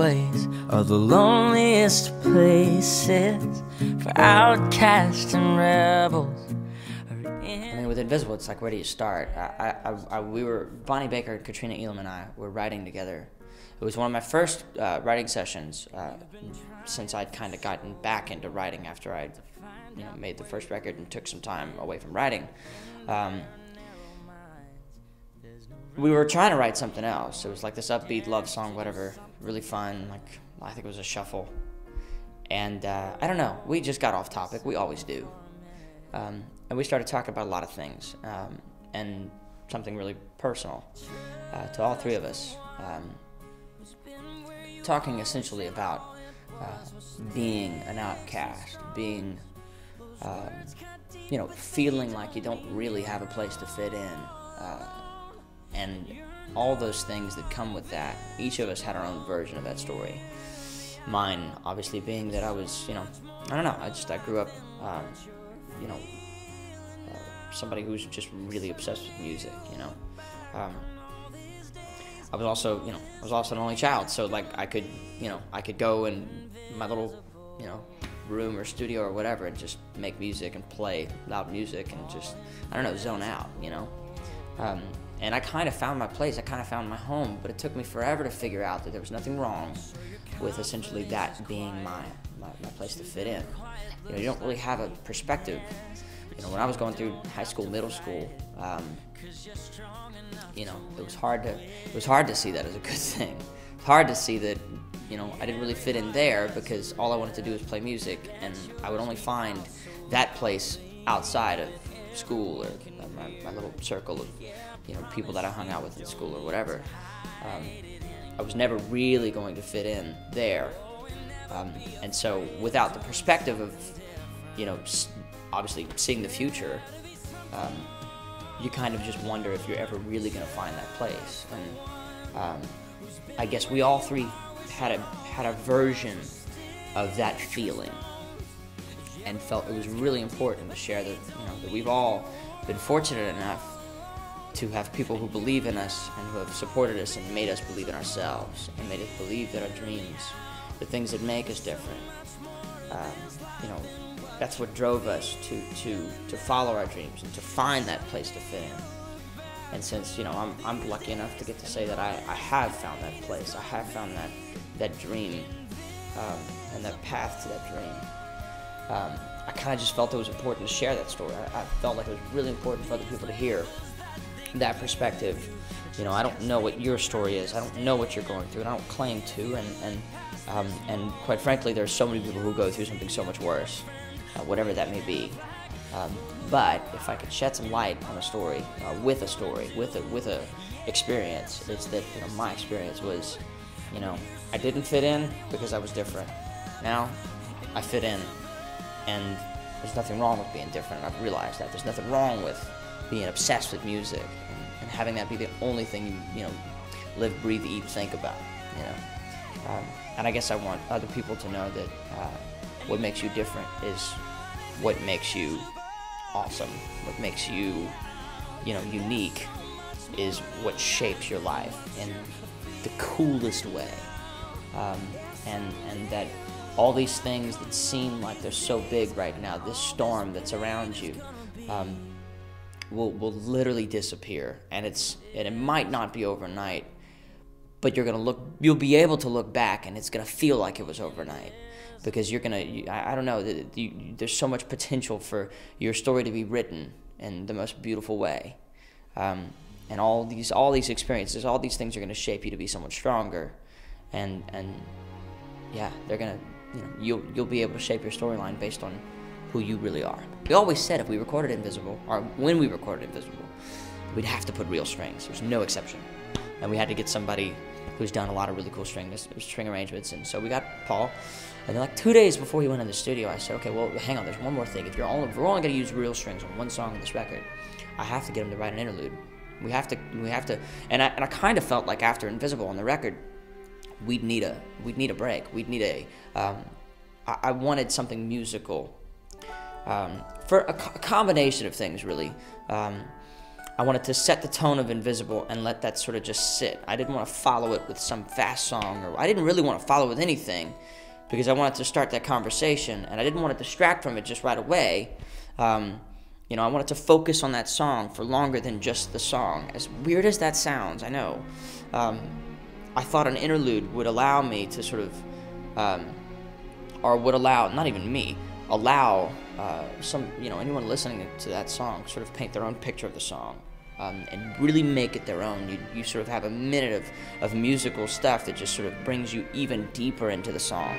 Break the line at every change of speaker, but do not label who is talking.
subways are the loneliest places for outcasts and rebels.
I mean, with Invisible, it's like, where do you start? We were, Bonnie Baker, Katrina Elam, and I were writing together. It was one of my first writing sessions since I'd kind of gotten back into writing after I'd made the first record and took some time away from writing. We were trying to write something else. It was like this upbeat love song, whatever, really fun. Like, I think it was a shuffle. And I don't know, we just got off topic. We always do. And we started talking about a lot of things, and something really personal to all three of us. Talking essentially about being an outcast, being, feeling like you don't really have a place to fit in, and all those things that come with that. Each of us had our own version of that story. Mine, obviously, being that I was, I don't know, I grew up, somebody who's just really obsessed with music, I was also an only child, so like I could go in my little, room or studio or whatever and just make music and play loud music and just, I don't know, zone out, and I kind of found my place, I kind of found my home, but it took me forever to figure out that there was nothing wrong with essentially that being my place to fit in. You don't really have a perspective. When I was going through high school, middle school, it was hard to see that as a good thing. It's hard to see that, I didn't really fit in there because all I wanted to do was play music, and I would only find that place outside of school or my little circle of, people that I hung out with in school or whatever. I was never really going to fit in there. And so without the perspective of, obviously seeing the future, you kind of just wonder if you're ever really going to find that place. And I guess we all three had a version of that feeling, and felt it was really important to share that, that we've all been fortunate enough to have people who believe in us and who have supported us and made us believe in ourselves and made us believe that our dreams, the things that make us different, that's what drove us to follow our dreams and to find that place to fit in. And since, I'm lucky enough to get to say that I have found that place, I have found that dream, and that path to that dream, I kind of just felt it was important to share that story. I felt like it was really important for other people to hear that perspective. I don't know what your story is, I don't know what you're going through, and I don't claim to, and quite frankly, there's so many people who go through something so much worse. Whatever that may be, but if I could shed some light on a story, with a experience, it's that my experience was, I didn't fit in because I was different. Now I fit in, and there's nothing wrong with being different. And I've realized that there's nothing wrong with being obsessed with music and having that be the only thing you live, breathe, eat, think about. And I guess I want other people to know that. What makes you different is what makes you awesome. What makes you, unique is what shapes your life in the coolest way. And that all these things that seem like they're so big right now, this storm that's around you, will literally disappear. And it might not be overnight, but you'll be able to look back, and it's gonna feel like it was overnight. Because I don't know, there's so much potential for your story to be written in the most beautiful way. And all these experiences, all these things are going to shape you to be someone stronger. And yeah, they're going to, you'll be able to shape your storyline based on who you really are. We always said if we recorded Invisible, or when we recorded Invisible, we'd have to put real strings. There's no exception. And we had to get somebody who's done a lot of really cool string arrangements. And so we got Paul. And then like 2 days before he went in the studio, I said, okay, well, hang on, there's one more thing. If we're only going to use real strings on one song on this record, I have to get him to write an interlude. We have to, and I kind of felt like after Invisible on the record, we'd need a break. We'd need I wanted something musical, for a combination of things, really. I wanted to set the tone of Invisible and let that sort of just sit. I didn't want to follow it with some fast song, or I didn't really want to follow with anything, because I wanted to start that conversation, and I didn't want to distract from it just right away. You know, I wanted to focus on that song for longer than just the song. As weird as that sounds, I know. I thought an interlude would allow me to sort of, or would allow, not even me, allow anyone listening to that song sort of paint their own picture of the song, and really make it their own. You sort of have a minute of musical stuff that just sort of brings you even deeper into the song.